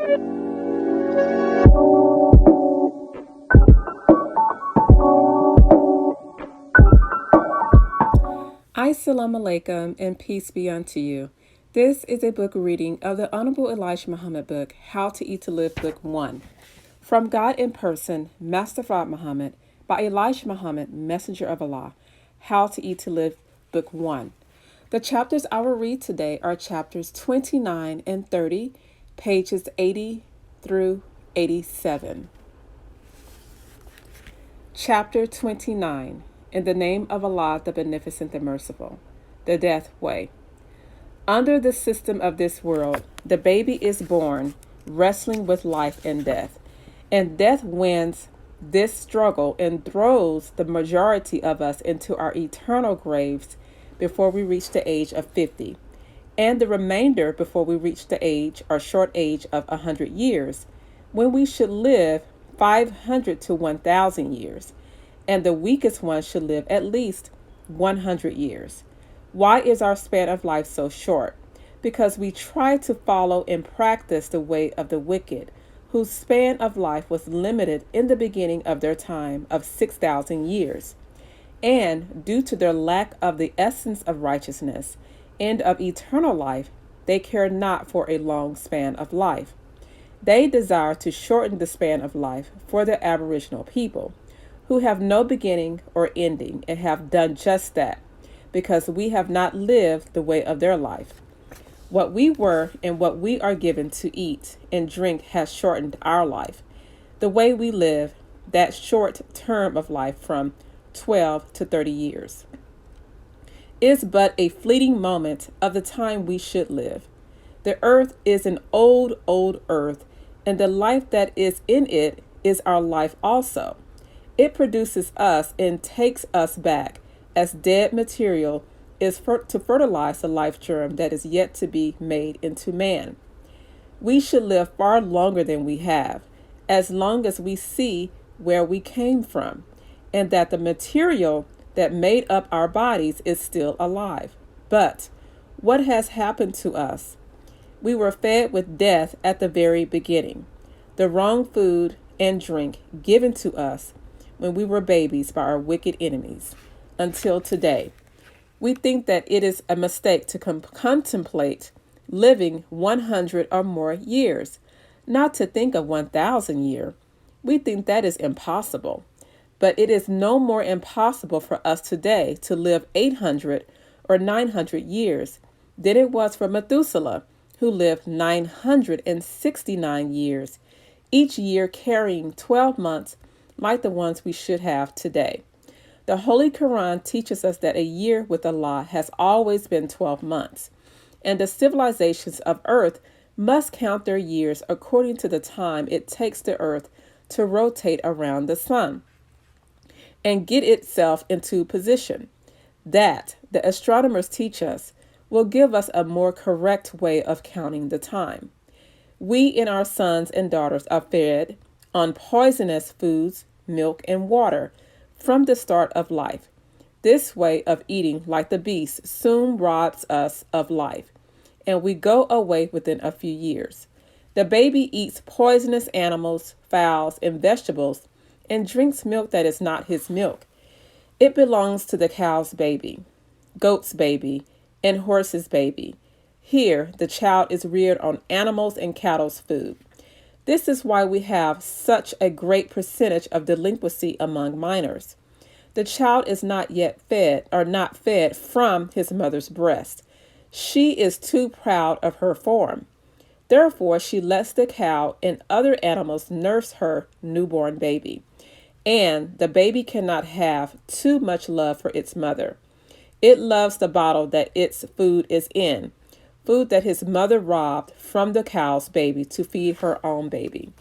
Assalamu alaikum and peace be unto you. This is a book reading of the Honorable Elijah Muhammad book, How to Eat to Live, Book 1. From God in Person, Master Fard Muhammad, by Elijah Muhammad, Messenger of Allah. How to Eat to Live, Book 1. The chapters I will read today are chapters 29 and 30, pages 80 through 87. Chapter 29. In the name of Allah, the Beneficent, the Merciful. The Death Way. Under the system of this world, the baby is born, wrestling with life and death wins this struggle and throws the majority of us into our eternal graves before we reach the age of 50, and the remainder before we reach the age or short age of 100 years, when we should live 500 to 1,000 years. And the weakest one should live at least 100 years. Why is our span of life so short? Because we try to follow and practice the way of the wicked, whose span of life was limited in the beginning of their time of 6,000 years. And due to their lack of the essence of righteousness and of eternal life, they care not for a long span of life. They desire to shorten the span of life for the aboriginal people, who have no beginning or ending, and have done just that, because we have not lived the way of their life. What we were and what we are given to eat and drink has shortened our life. The way we live, that short term of life from 12 to 30 years, is but a fleeting moment of the time we should live. The earth is an old, old earth, and the life that is in it is our life also. It produces us and takes us back as dead material is to fertilize the life germ that is yet to be made into man. We should live far longer than we have, as long as we see where we came from, and that the material that made up our bodies is still alive. But what has happened to us? We were fed with death at the very beginning, the wrong food and drink given to us when we were babies by our wicked enemies, until today. We think that it is a mistake to contemplate living 100 or more years, not to think of 1,000 years. We think that is impossible, but it is no more impossible for us today to live 800 or 900 years than it was for Methuselah, who lived 969 years, each year carrying 12 months like the ones we should have today. The Holy Quran teaches us that a year with Allah has always been 12 months, and the civilizations of earth must count their years according to the time it takes the earth to rotate around the sun and get itself into position. That, the astronomers teach us, will give us a more correct way of counting the time. We and our sons and daughters are fed on poisonous foods, milk, and water from the start of life. This way of eating, like the beast, soon robs us of life, and we go away within a few years. The baby eats poisonous animals, fowls, and vegetables, and drinks milk that is not his milk. It belongs to the cow's baby, goat's baby, and horse's baby. Here, the child is reared on animals and cattle's food. This is why we have such a great percentage of delinquency among minors. The child is not yet fed or not fed from his mother's breast. She is too proud of her form. Therefore, she lets the cow and other animals nurse her newborn baby. And the baby cannot have too much love for its mother. It loves the bottle that its food is in, food that his mother robbed from the cow's baby to feed her own baby.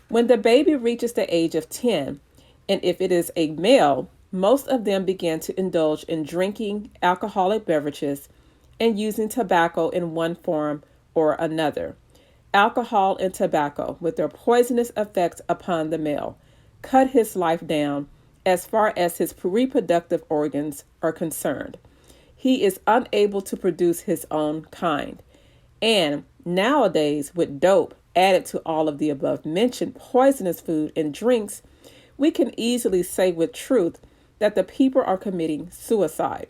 When the baby reaches the age of 10, and if it is a male, most of them begin to indulge in drinking alcoholic beverages and using tobacco in one form or another. Alcohol and tobacco, with their poisonous effects upon the male, cut his life down as far as his reproductive organs are concerned. He is unable to produce his own kind. And nowadays, with dope added to all of the above mentioned poisonous food and drinks, we can easily say with truth that the people are committing suicide.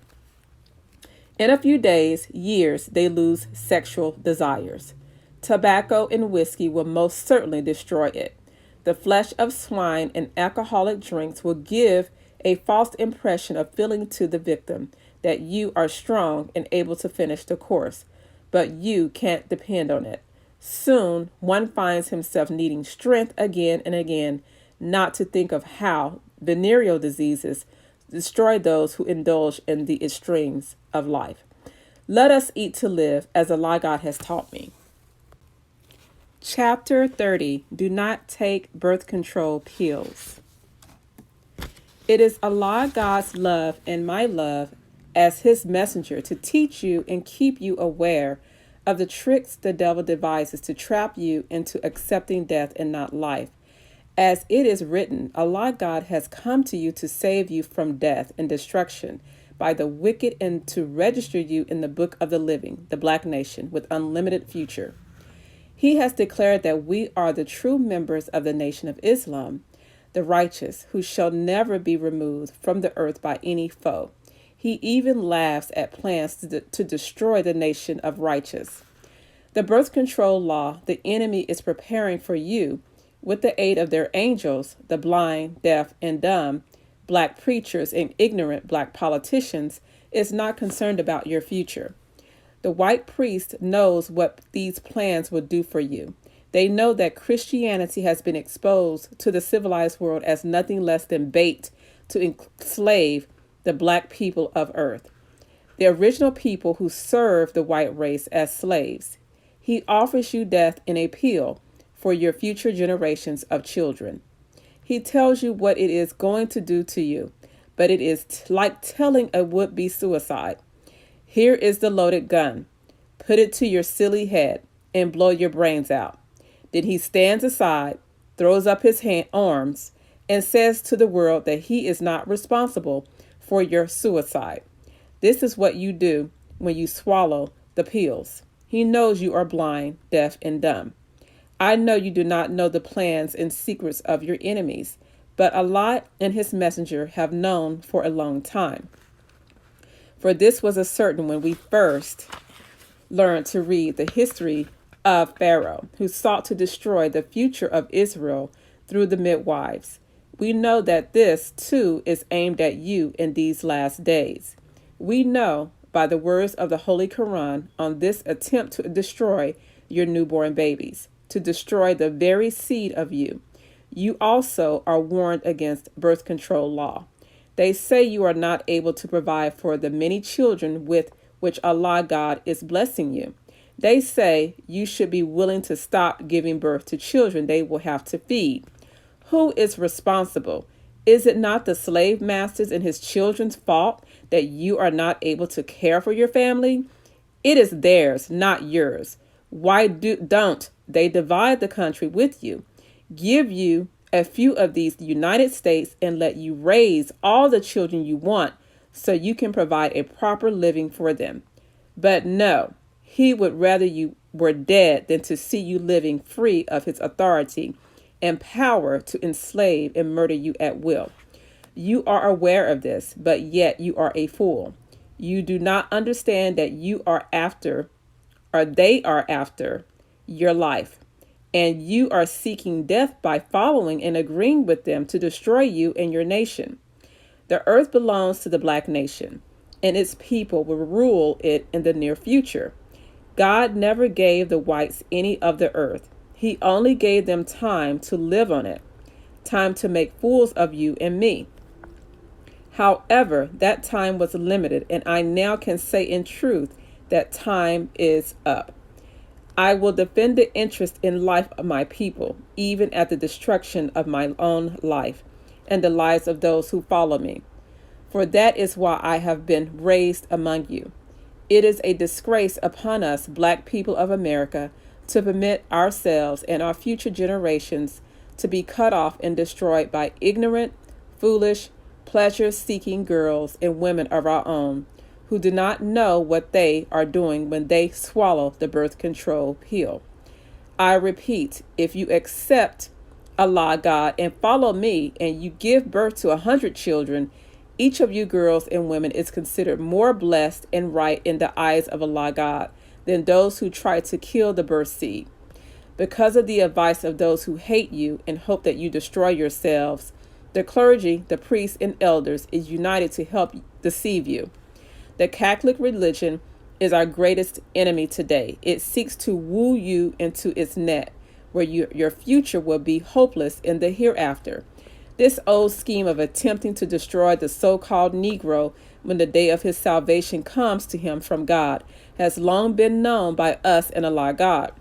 In a few days, years, they lose sexual desires. Tobacco and whiskey will most certainly destroy it. The flesh of swine and alcoholic drinks will give a false impression of feeling to the victim that you are strong and able to finish the course, but you can't depend on it. Soon, one finds himself needing strength again and again, not to think of how venereal diseases destroy those who indulge in the extremes of life. Let us eat to live, as Allah God has taught me. Chapter 30. Do not take birth control pills. It is Allah God's love and my love as his messenger to teach you and keep you aware of the tricks the devil devises to trap you into accepting death and not life. As it is written, Allah God has come to you to save you from death and destruction by the wicked and to register you in the book of the living, the black nation, with unlimited future. He has declared that we are the true members of the nation of Islam, the righteous, who shall never be removed from the earth by any foe. He even laughs at plans to destroy the nation of righteous. The birth control law the enemy is preparing for you with the aid of their angels, the blind, deaf, and dumb, black preachers, and ignorant black politicians, is not concerned about your future. The white priest knows what these plans will do for you. They know that Christianity has been exposed to the civilized world as nothing less than bait to enslave the black people of earth, the original people who served the white race as slaves. He offers you death in a pill for your future generations of children. He tells you what it is going to do to you, but it is like telling a would-be suicide. Here is the loaded gun. Put it to your silly head and blow your brains out. Then he stands aside, throws up his arms, and says to the world that he is not responsible for your suicide. This is what you do when you swallow the pills. He knows you are blind, deaf, and dumb. I know you do not know the plans and secrets of your enemies, but Allah and his messenger have known for a long time. For this was a certain when we first learned to read the history of Pharaoh, who sought to destroy the future of Israel through the midwives. We know that this, too, is aimed at you in these last days. We know by the words of the Holy Quran on this attempt to destroy your newborn babies, to destroy the very seed of you. You also are warned against birth control law. They say you are not able to provide for the many children with which Allah God is blessing you. They say you should be willing to stop giving birth to children they will have to feed. Who is responsible? Is it not the slave masters and his children's fault that you are not able to care for your family? It is theirs, not yours. Why don't they divide the country with you, give you a few of these United States, and let you raise all the children you want so you can provide a proper living for them? But no, he would rather you were dead than to see you living free of his authority and power to enslave and murder you at will. You are aware of this, but yet you are a fool. You do not understand that you are after, or they are after, your life, and you are seeking death by following and agreeing with them to destroy you and your nation. The earth belongs to the black nation, and its people will rule it in the near future. God never gave the whites any of the earth. He only gave them time to live on it, time to make fools of you and me. However, that time was limited, and I now can say in truth that time is up. I will defend the interest in life of my people, even at the destruction of my own life and the lives of those who follow me. For that is why I have been raised among you. It is a disgrace upon us, black people of America, to permit ourselves and our future generations to be cut off and destroyed by ignorant, foolish, pleasure-seeking girls and women of our own who do not know what they are doing when they swallow the birth control pill. I repeat, if you accept Allah God and follow me, and you give birth to 100 children, each of you girls and women is considered more blessed and right in the eyes of Allah God than those who try to kill the birth seed. Because of the advice of those who hate you and hope that you destroy yourselves, the clergy, the priests, and elders is united to help deceive you. The Catholic religion is our greatest enemy today. It seeks to woo you into its net, where your future will be hopeless in the hereafter. This old scheme of attempting to destroy the so-called Negro when the day of his salvation comes to him from God has long been known by us and Allah God.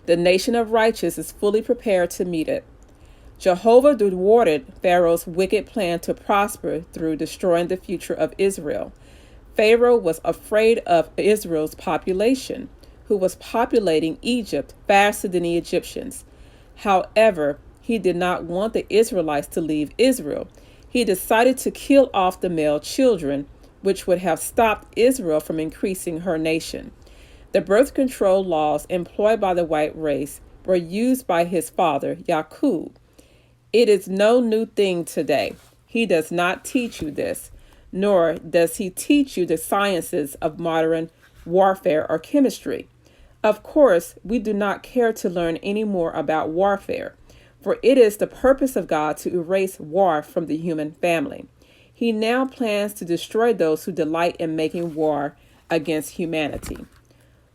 The nation of righteous is fully prepared to meet it. Jehovah thwarted Pharaoh's wicked plan to prosper through destroying the future of Israel. Pharaoh was afraid of Israel's population, who was populating Egypt faster than the Egyptians. However, he did not want the Israelites to leave Israel. He decided to kill off the male children, which would have stopped Israel from increasing her nation. The birth control laws employed by the white race were used by his father, Yaqub. It is no new thing today. He does not teach you this, nor does he teach you the sciences of modern warfare or chemistry. Of course, we do not care to learn any more about warfare, for it is the purpose of God to erase war from the human family. He now plans to destroy those who delight in making war against humanity.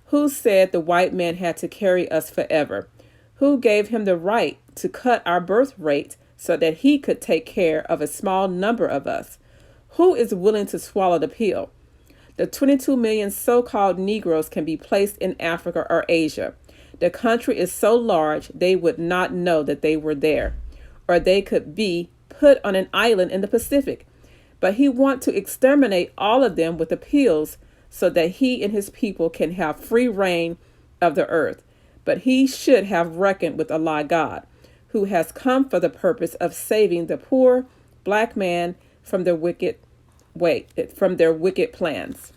Who said the white man had to carry us forever? Who gave him the right to cut our birth rate so that he could take care of a small number of us? Who is willing to swallow the pill? The 22 million so-called Negroes can be placed in Africa or Asia. The country is so large they would not know that they were there, or they could be put on an island in the Pacific. But he wants to exterminate all of them with the pills so that he and his people can have free reign of the earth. But he should have reckoned with Allah God, who has come for the purpose of saving the poor black man from their wicked plans.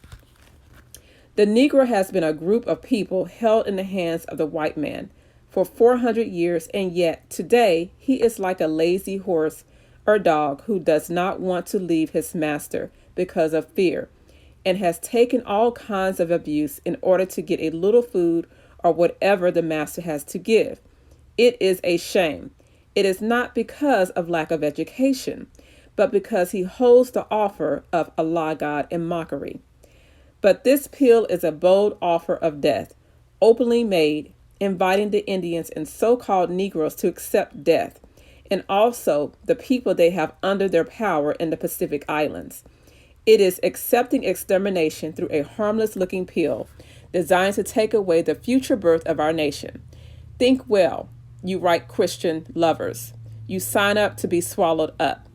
The Negro has been a group of people held in the hands of the white man for 400 years, and yet today he is like a lazy horse or dog who does not want to leave his master because of fear, and has taken all kinds of abuse in order to get a little food or whatever the master has to give. It is a shame. It is not because of lack of education, but because he holds the offer of Allah God in mockery. But this pill is a bold offer of death, openly made, inviting the Indians and so-called Negroes to accept death, and also the people they have under their power in the Pacific Islands. It is accepting extermination through a harmless-looking pill designed to take away the future birth of our nation. Think well, you right Christian lovers. You sign up to be swallowed up.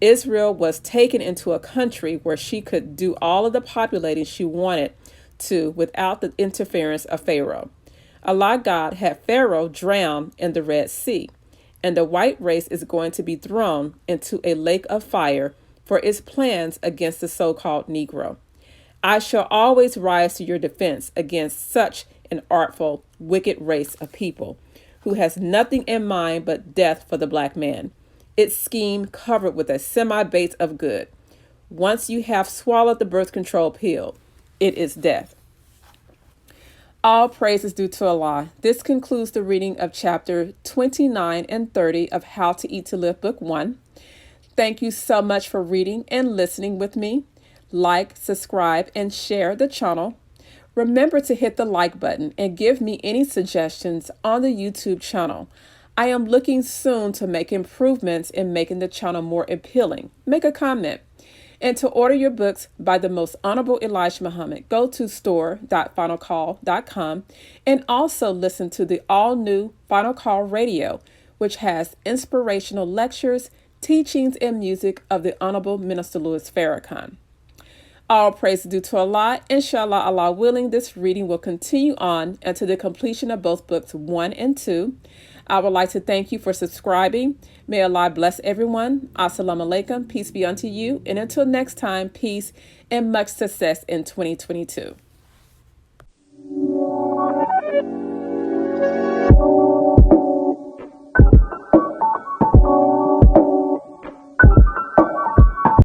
Israel was taken into a country where she could do all of the populating she wanted to without the interference of Pharaoh. Allah God had Pharaoh drown in the Red Sea, and the white race is going to be thrown into a lake of fire for its plans against the so-called Negro. I shall always rise to your defense against such an artful, wicked race of people who has nothing in mind but death for the black man. Its scheme covered with a semi-base of good. Once you have swallowed the birth control pill, it is death. All praise is due to Allah. This concludes the reading of chapter 29 and 30 of How to Eat to Live, Book 1. Thank you so much for reading and listening with me. Like, subscribe, and share the channel. Remember to hit the like button and give me any suggestions on the YouTube channel. I am looking soon to make improvements in making the channel more appealing. Make a comment. And to order your books by the Most Honorable Elijah Muhammad, go to store.finalcall.com and also listen to the all-new Final Call Radio, which has inspirational lectures, teachings, and music of the Honorable Minister Louis Farrakhan. All praise is due to Allah. Inshallah, Allah willing, this reading will continue on until the completion of both books 1 and 2. I would like to thank you for subscribing. May Allah bless everyone. Assalamu alaikum. Peace be unto you. And until next time, peace and much success in 2022.